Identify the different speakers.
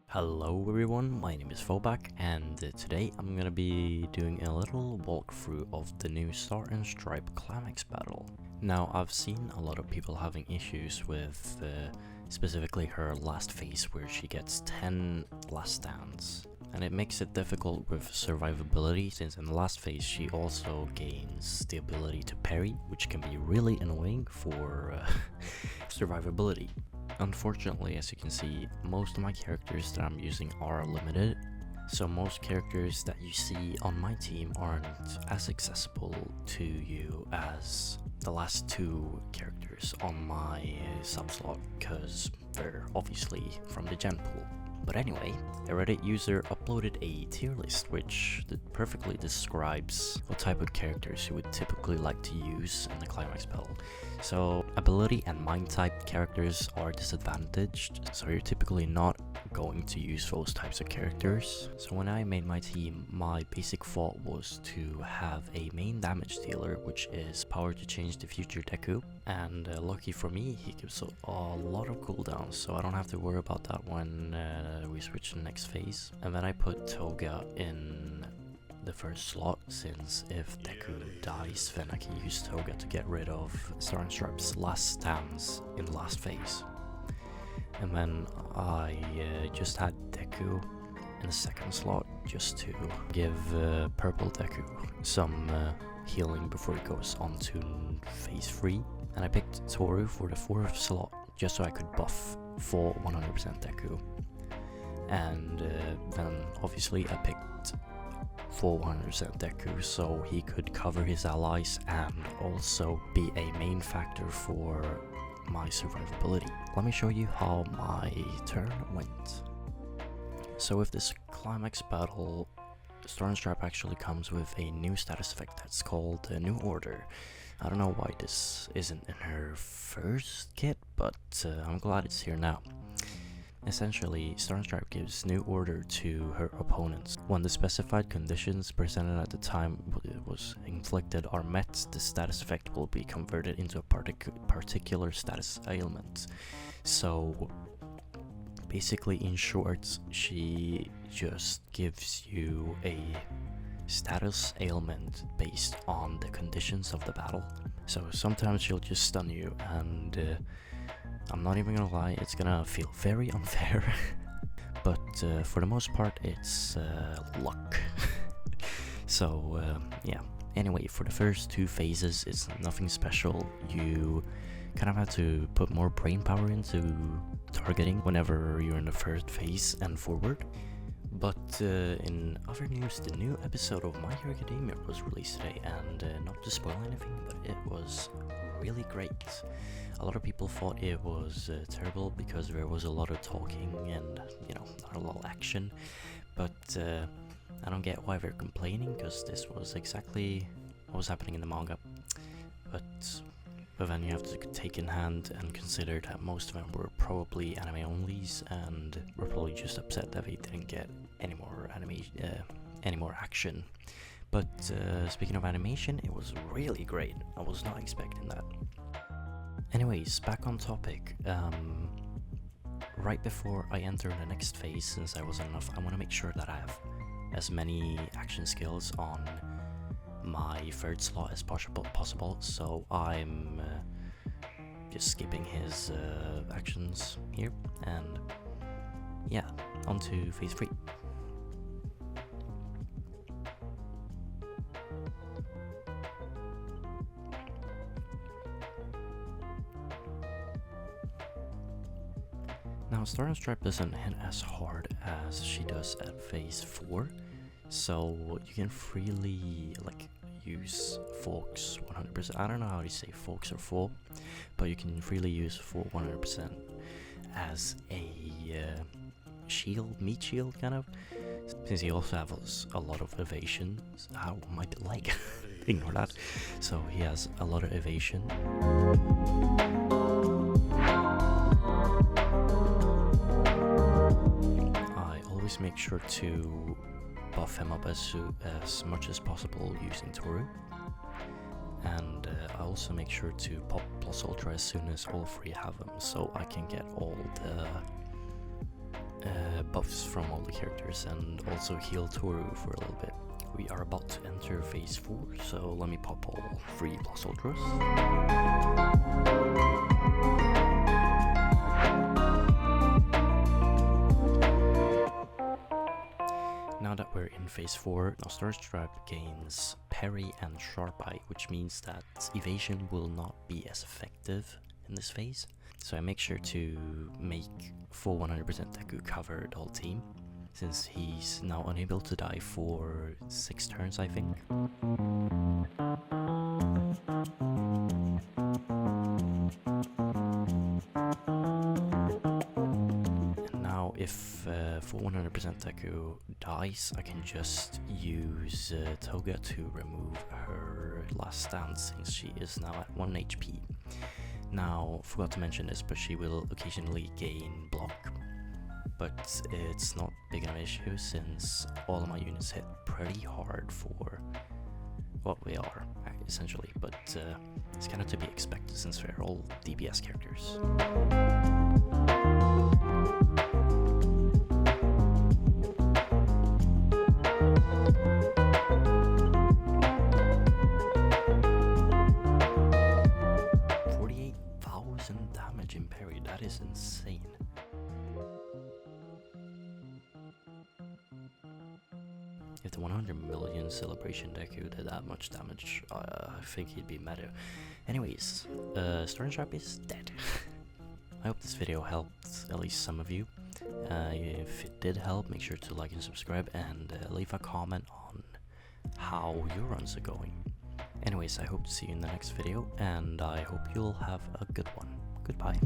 Speaker 1: Hello everyone, my name is Fobak, and today I'm gonna be doing a little walkthrough of the new Star and Stripe Climax Battle. Now, I've seen a lot of people having issues with specifically her last phase where she gets 10 last stands. And it makes it difficult with survivability, since in the last phase she also gains the ability to parry, which can be really annoying for survivability. Unfortunately, as you can see, most of my characters that I'm using are limited, so most characters that you see on my team aren't as accessible to you as the last two characters on my sub-slot, because they're obviously from the gen pool. But anyway, a Reddit user uploaded a tier list which perfectly describes what type of characters you would typically like to use in the Climax Battle. So, ability and mind type characters are disadvantaged, so you're typically not going to use those types of characters. So when I made my team, my basic thought was to have a main damage dealer, which is power to change the future Deku, and lucky for me, he gives a lot of cooldowns, so I don't have to worry about that when we switch to the next phase. And then I put Toga in the first slot, since if Deku dies, then I can use Toga to get rid of Star and Stripe's last stands in the last phase. And then I just had Deku in the second slot, just to give purple Deku some healing before he goes on to phase 3. And I picked Toru for the fourth slot, just so I could buff for 100% Deku. And then obviously I picked for 100% Deku, so he could cover his allies and also be a main factor for my survivability. Let me show you how my turn went. So with this Climax Battle, Star and Stripe actually comes with a new status effect that's called New Order. I don't know why this isn't in her first kit, but I'm glad it's here now. Essentially, Star and Stripe gives New Order to her opponents. When the specified conditions presented at the time it was inflicted are met, the status effect will be converted into a particular status ailment. So, basically, in short, she just gives you a status ailment based on the conditions of the battle. So sometimes she'll just stun you, and I'm not even gonna lie, it's gonna feel very unfair. But for the most part, it's luck. So yeah. Anyway, for the first two phases, it's nothing special. You kind of have to put more brain power into targeting whenever you're in the first phase and forward. But in other news, the new episode of My Hero Academia was released today, and not to spoil anything, but it was really great. A lot of people thought it was terrible because there was a lot of talking and, you know, not a lot of action. But I don't get why they're complaining, because this was exactly what was happening in the manga. But then you have to take in hand and consider that most of them were probably anime onlys, and were probably just upset that they didn't get any more any more action. But speaking of animation, it was really great. I was not expecting that. Anyways, back on topic. Right before I enter the next phase, since I wasn't enough, I want to make sure that I have as many action skills on my third slot as possible. So I'm just skipping his actions here, and yeah, on to phase 3. Now, Star and Stripe doesn't hit as hard as she does at phase 4, so you can freely use Folks 100%. I don't know how to say Folks or Full, but you can freely use Full 100% as a shield, meat shield kind of, since he also has a lot of evasion. How might it like? Ignore that. So he has a lot of evasion. Always make sure to buff him up as much as possible using Toru, and I also make sure to pop plus ultra as soon as all three have them, so I can get all the buffs from all the characters and also heal Toru for a little bit. We are about to enter phase 4, so let me pop all 3 plus ultras. Now that we're in phase 4, now Star Stripe gains parry and sharp eye, which means that evasion will not be as effective in this phase. So I make sure to make full 100% Deku cover the whole team, since he's now unable to die for 6 turns, I think. And now if full 100% Deku dies, I can just use Toga to remove her last stand, since she is now at 1 HP. Now, forgot to mention this, but she will occasionally gain block. But it's not big of an issue, since all of my units hit pretty hard for what we are, essentially. But it's kind of to be expected, since we're all DPS characters. 48,000 damage in parry, that is insane. If the 100 million celebration Deku did that much damage, I think he'd be meta. Anyways, Star Stripe is dead. I hope this video helped at least some of you. If it did help, make sure to like and subscribe, and leave a comment on how your runs are going. Anyways, I hope to see you in the next video, and I hope you'll have a good one. Goodbye.